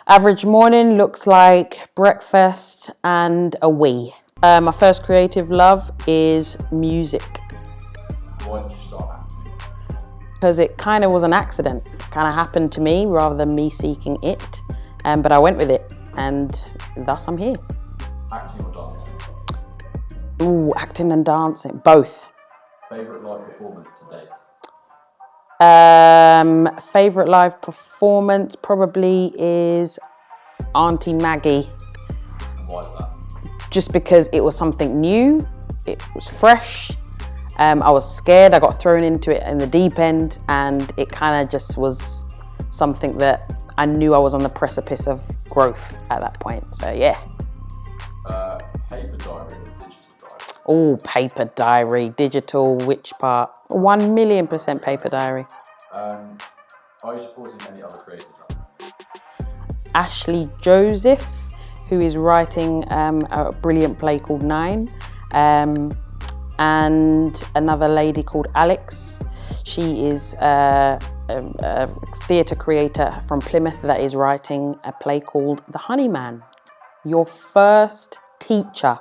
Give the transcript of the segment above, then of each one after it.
Average morning looks like breakfast and a wee. My first creative love is music. Why did you start acting? Because it kind of was an accident. It kind of happened to me rather than me seeking it. But I went with it, and thus I'm here. Acting or dancing? Ooh, acting and dancing, both. Favourite live performance to date? Favourite live performance probably is Auntie Maggie. And why is that? Just because it was something new, it was fresh. I was scared, I got thrown into it in the deep end, and it kind of just was something that I knew I was on the precipice of growth at that point, so yeah. Paper diary or digital diary? Oh, paper diary, digital, which part? 1,000,000% paper diary. Are you supporting any other creators? Ashley Joseph, who is writing a brilliant play called 9, and another lady called Alex. She is a theatre creator from Plymouth that is writing a play called The Honeyman. Your first teacher.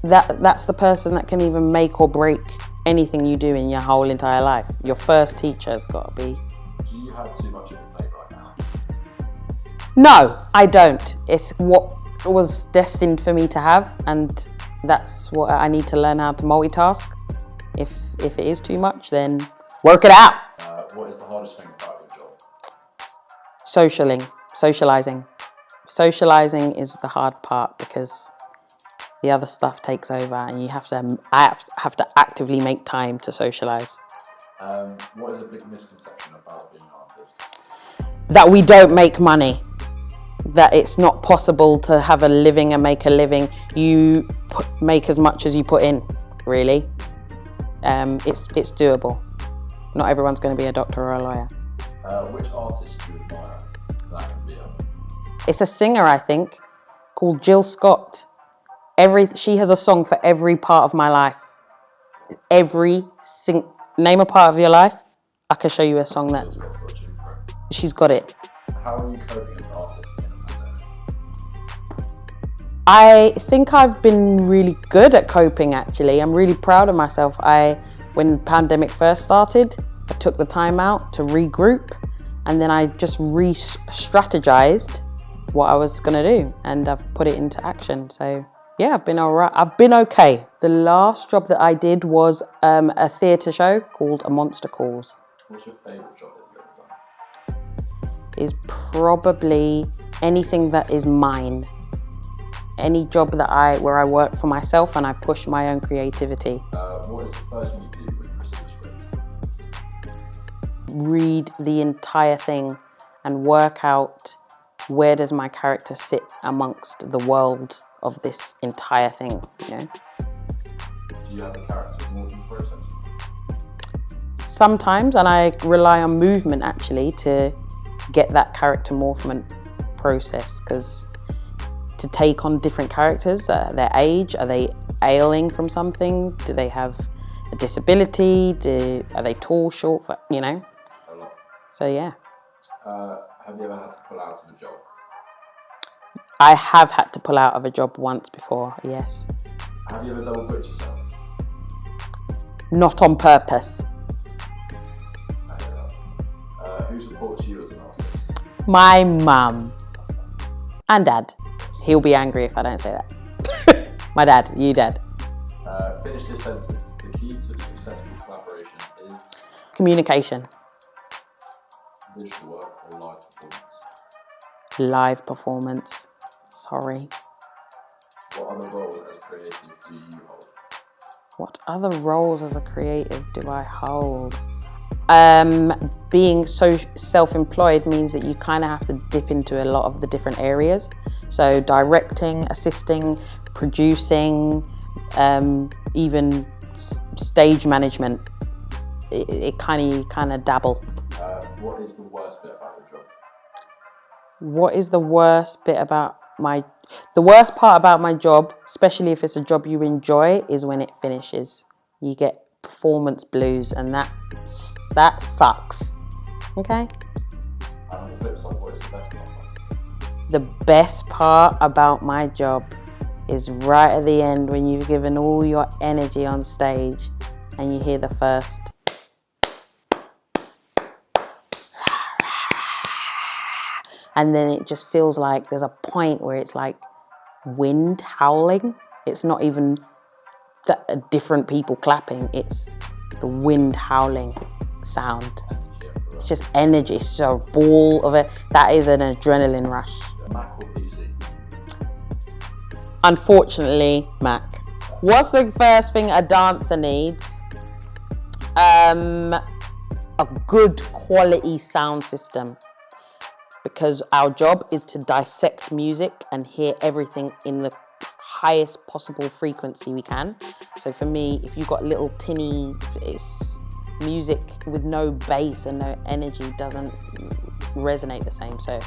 That's the person that can even make or break anything you do in your whole entire life. Your first teacher has got to be. Do you have too much on your plate right now? No, I don't. It's what was destined for me to have, and that's what I need to learn how to multitask. If it is too much, then work it out. What is the hardest thing about your job? Socializing. Socializing is the hard part because the other stuff takes over, and I have to actively make time to socialize. What is a big misconception about being an artist? That we don't make money. That it's not possible to have a living and make a living. You make as much as you put in, really. It's doable. Not everyone's going to be a doctor or a lawyer. Which artist do you admire? That can be It's a singer, I think, called Jill Scott. She has a song for every part of my life. Name a part of your life, I can show you a song that she's got it. How are you coping as an artist in a pandemic? I think I've been really good at coping, actually. I'm really proud of myself. When the pandemic first started, I took the time out to regroup, and then I just re-strategized what I was gonna do, and I've put it into action. So yeah, I've been all right. I've been okay. The last job that I did was a theatre show called A Monster Calls. What's your favourite job that you've ever done? Is probably anything that is mine. Any job where I work for myself and I push my own creativity. What is the first thing you do when you receive a script? Read the entire thing and work out where does my character sit amongst the world of this entire thing, you know? Do you have a character morphing process? Sometimes, and I rely on movement actually to get that character morphment process, because to take on different characters, their age, are they ailing from something? Do they have a disability? Are they tall, short, you know? A lot. So yeah. Have you ever had to pull out of a job? I have had to pull out of a job once before, yes. Have you ever double booked yourself? Not on purpose. I hear that. Who supports you as an artist? My mum and dad. He'll be angry if I don't say that. My dad, you dad. Finish this sentence. The key to successful collaboration is? Communication. Digital work or live performance? Live performance. Sorry. What other roles as a creative do you hold? What other roles as a creative do I hold? Being so self-employed means that you kind of have to dip into a lot of the different areas. So directing, assisting, producing, even stage management. It kind of dabble. What is the worst bit about your job? What is the worst bit about the worst part about my job, especially if it's a job you enjoy, is when it finishes. You get performance blues, and that sucks. Okay? And on the flip side, the best part about my job? The best part about my job is right at the end when you've given all your energy on stage and you hear the first. And then it just feels like there's a point where it's like wind howling. It's not even different people clapping, it's the wind howling sound. It's just energy, it's just a ball of it. That is an adrenaline rush. Mac or PC? Unfortunately, Mac. What's the first thing a dancer needs? A good quality sound system. Because our job is to dissect music and hear everything in the highest possible frequency we can. So for me, if you've got little tinny, it's music with no bass and no energy doesn't resonate the same. So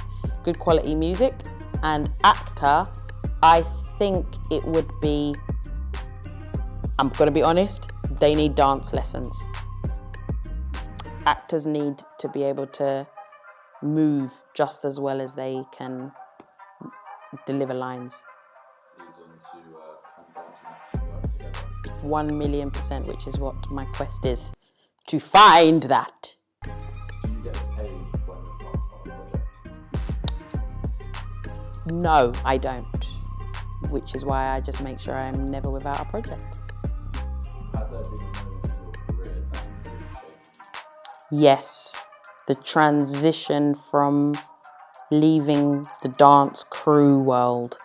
good quality music. And actor, I think it would be, I'm gonna be honest, they need dance lessons. Actors need to be able to move just as well as they can deliver lines. Leads on to can dance and acting work together? 1,000,000%, which is what my quest is, to find that. Do you get paid when you're not on a project? No, I don't, which is why I just make sure I'm never without a project. Has there been a moment in your career that really changed? Yes, the transition from leaving the dance crew world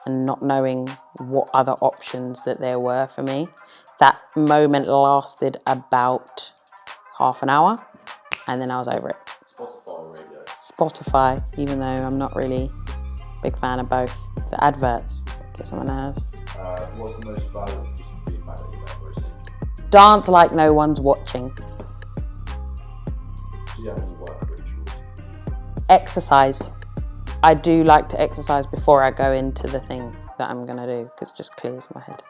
and not knowing what other options that there were for me. That moment lasted about half an hour and then I was over it. Spotify or radio? Spotify, even though I'm not really a big fan of both. The adverts get on my nerves. What's the most valuable piece of feedback that you've ever received? Dance like no one's watching. Do you have any work rituals? Exercise. I do like to exercise before I go into the thing that I'm gonna do because it just clears my head.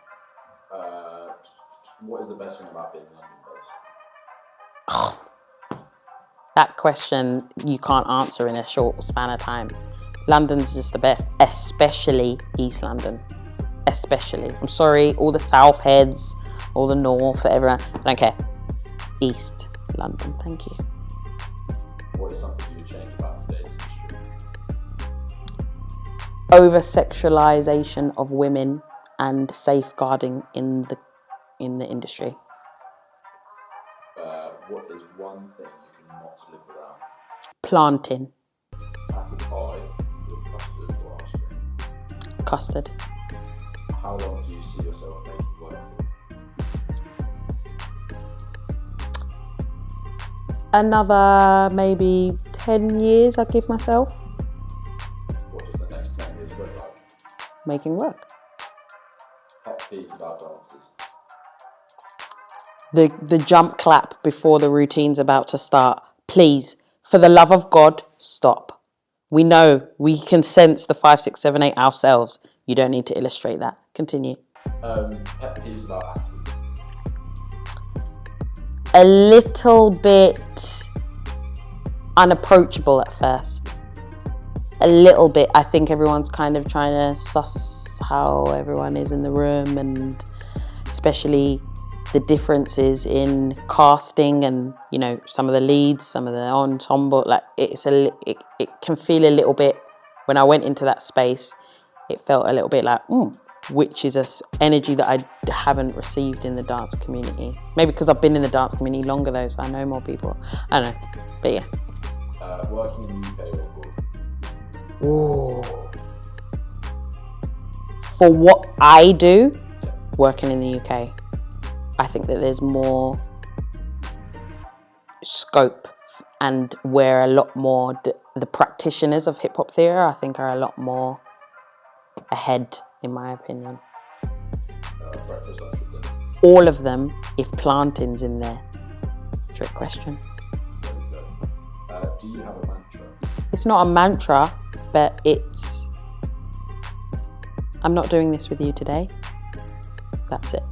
What is the best thing about being London-based? That question you can't answer in a short span of time. London's just the best, especially East London. Especially. I'm sorry, all the South heads, all the North, everyone. I don't care. East London, thank you. What is something you change about today's industry? Over-sexualization of women and safeguarding in the industry. What is one thing you cannot live without? Planting. Apple pie with custard or ice cream? Custard. How long do you see yourself making work for? Another maybe 10 years I'd give myself. What does the next 10 years look like? Making work. Pet peeve about dancers? The jump clap before the routine's about to start. Please, for the love of God, stop. We know, we can sense the 5, 6, 7, 8 ourselves. You don't need to illustrate that. Continue. Pet peeves about actors? A little bit unapproachable at first. A little bit. I think everyone's kind of trying to suss how everyone is in the room, and especially the differences in casting and, you know, some of the leads, some of the ensemble. Like it can feel a little bit, when I went into that space, it felt a little bit like, which is an energy that I haven't received in the dance community. Maybe because I've been in the dance community longer though, so I know more people. I don't know, but yeah. Working in the UK or abroad? Ooh. For what I do, working in the UK, I think that there's more scope, and where a lot more, the practitioners of hip hop theatre, I think, are a lot more ahead, in my opinion. Breakfast, lunch, or dinner? All of them, if planting's in there. Trick question. There we go. Do you have a mantra? It's not a mantra, but it's, I'm not doing this with you today. That's it.